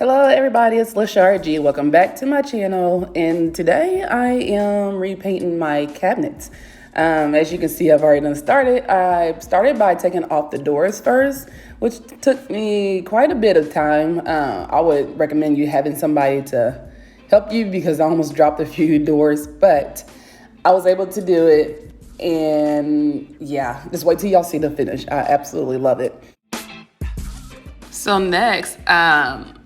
Hello everybody, it's LasharagG. Welcome back to my channel, and today I am repainting my cabinets. As you can see, I've already started. I started by taking off the doors first, which took me quite a bit of time. I would recommend you having somebody to help you because I almost dropped a few doors, but I was able to do it, and yeah, just wait till y'all see the finish. I absolutely love it. So next,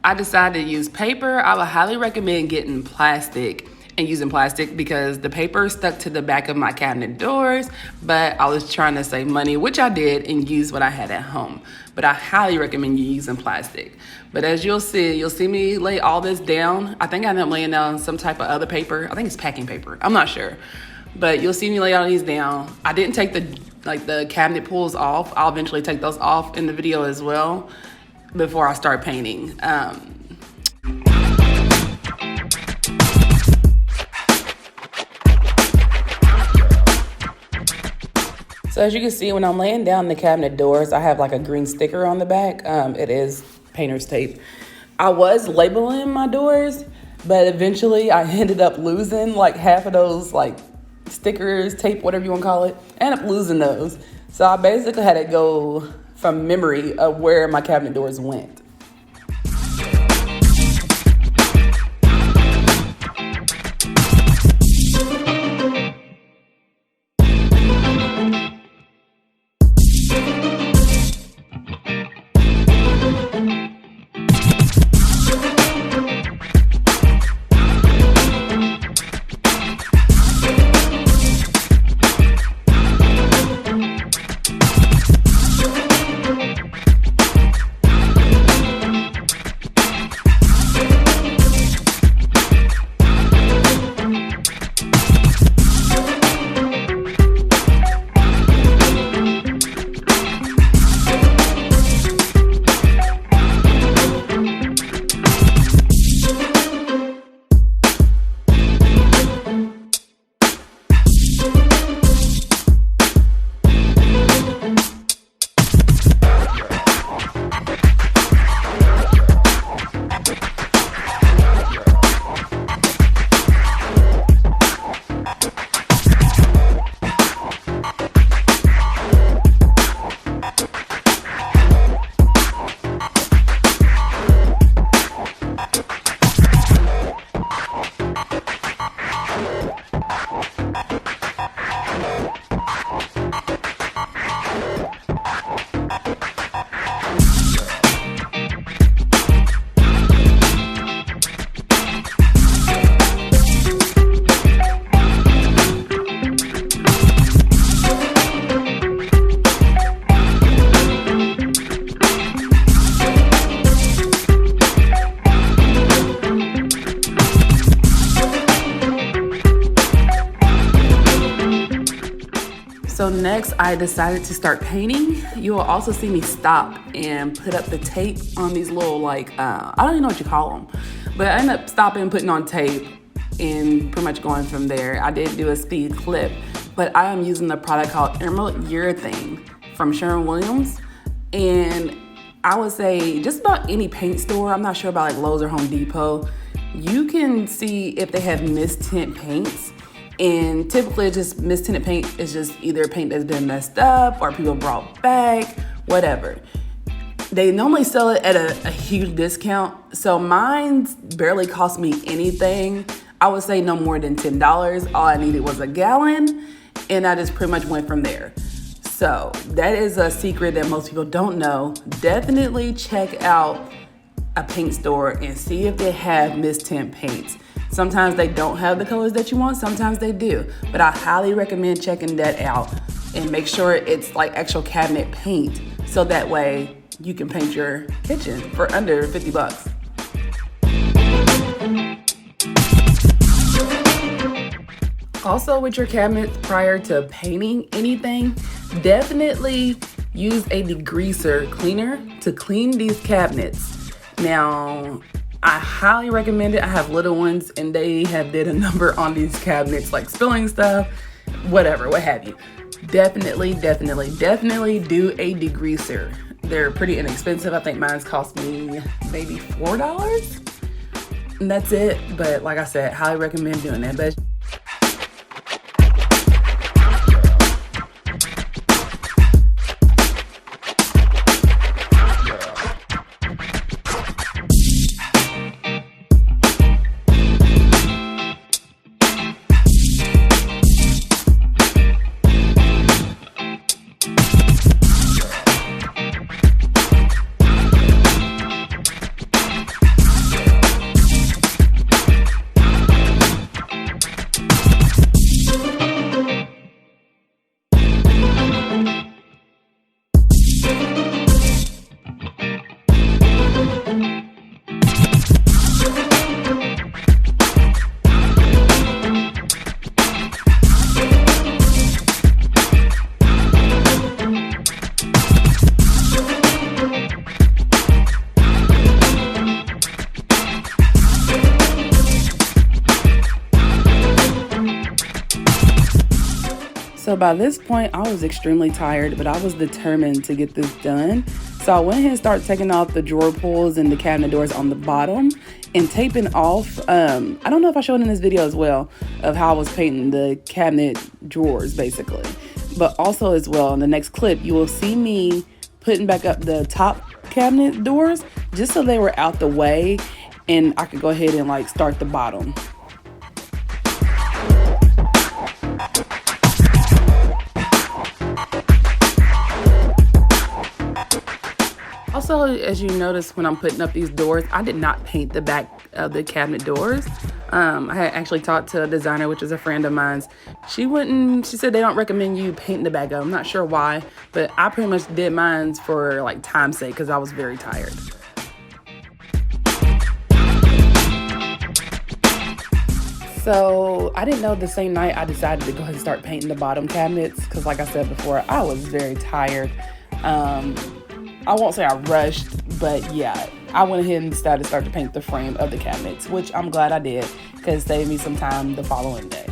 I decided to use paper. I would highly recommend getting plastic and using plastic because the paper stuck to the back of my cabinet doors, but I was trying to save money, which I did, and use what I had at home. But I highly recommend you using plastic. But as you'll see me lay all this down. I think I ended up laying down some type of other paper. I think it's packing paper. I'm not sure. But you'll see me lay all these down. I didn't take the cabinet pulls off. I'll eventually take those off in the video as well before I start painting. So as you can see, when I'm laying down the cabinet doors, I have like a green sticker on the back. It is painter's tape. I was labeling my doors, but eventually I ended up losing like half of those like stickers, tape, whatever you want to call it. I ended up losing those. So I basically had to go from memory of where my cabinet doors went. So next, I decided to start painting. You will also see me stop and put up the tape on these little I don't even know what you call them, but I ended up stopping, putting on tape, and pretty much going from there. I did do a speed clip, but I am using the product called Urethane from Sherwin Williams, and I would say just about any paint store, I'm not sure about like Lowe's or Home Depot, you can see if they have mist-tint paints. And typically just mistinted paint is just either paint that's been messed up or people brought back, whatever. They normally sell it at a huge discount. So mine barely cost me anything. I would say no more than $10. All I needed was a gallon, and I just pretty much went from there. So that is a secret that most people don't know. Definitely check out a paint store and see if they have mist-tint paints. Sometimes they don't have the colors that you want, sometimes they do. But I highly recommend checking that out and make sure it's like actual cabinet paint, so that way you can paint your kitchen for under 50 bucks. Also with your cabinets, prior to painting anything, definitely use a degreaser cleaner to clean these cabinets. Now, I highly recommend it. I have little ones and they have did a number on these cabinets, like spilling stuff, whatever, what have you. Definitely do a degreaser. They're pretty inexpensive. I think mine's cost me maybe $4. And that's it. But like I said, highly recommend doing it. But so by this point, I was extremely tired, but I was determined to get this done. So I went ahead and started taking off the drawer pulls and the cabinet doors on the bottom and taping off. I don't know if I showed in this video as well of how I was painting the cabinet drawers basically. But also as well in the next clip, you will see me putting back up the top cabinet doors just so they were out the way and I could go ahead and like start the bottom. Also, as you notice when I'm putting up these doors, I did not paint the back of the cabinet doors. I had actually talked to a designer, which is a friend of mine's. She said they don't recommend you painting the back of them. I'm not sure why, but I pretty much did mine for like time's sake because I was very tired. So I didn't know the same night I decided to go ahead and start painting the bottom cabinets because like I said before, I was very tired. I won't say I rushed, but yeah, I went ahead and decided to start to paint the frame of the cabinets, which I'm glad I did because it saved me some time the following day.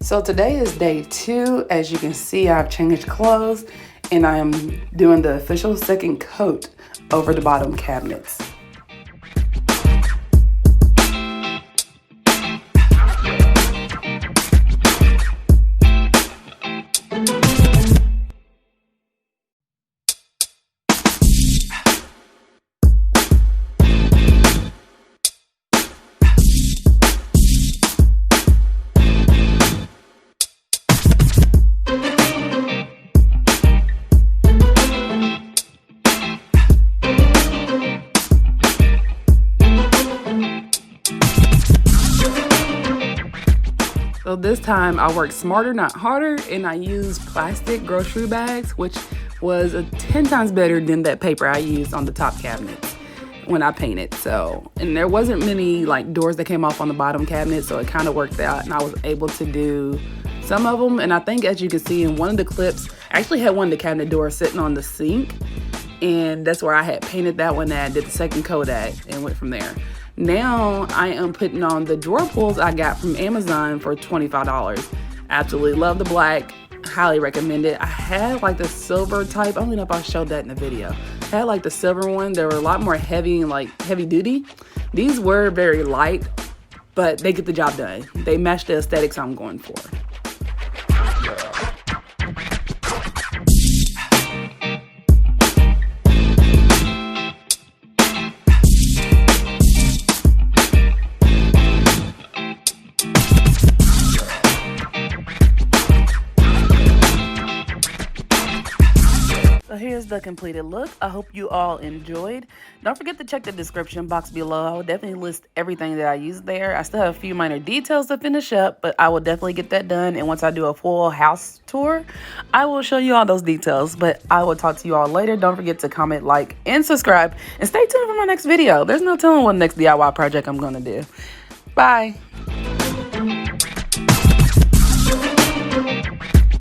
So today is day 2. As you can see, I've changed clothes and I am doing the official second coat over the bottom cabinets. So this time I worked smarter, not harder, and I used plastic grocery bags, which was 10 times better than that paper I used on the top cabinets when I painted. So, and there wasn't many like doors that came off on the bottom cabinet, so it kind of worked out and I was able to do some of them. And I think as you can see in one of the clips, I actually had one of the cabinet doors sitting on the sink, and that's where I had painted that one at, did the second coat at, and went from there. Now I am putting on the drawer pulls I got from Amazon for $25. Absolutely love the black, highly recommend it. I had like the silver type, I don't know if I showed that in the video. I had like the silver one, they were a lot more heavy and like heavy duty. These were very light, but they get the job done. They match the aesthetics I'm going for. So here's the completed look. I hope you all enjoyed. Don't forget to check the description box below. I will definitely list everything that I used there. I still have a few minor details to finish up, but I will definitely get that done. And once I do a full house tour, I will show you all those details. But I will talk to you all later. Don't forget to comment, like, and subscribe. And stay tuned for my next video. There's no telling what next DIY project I'm going to do. Bye.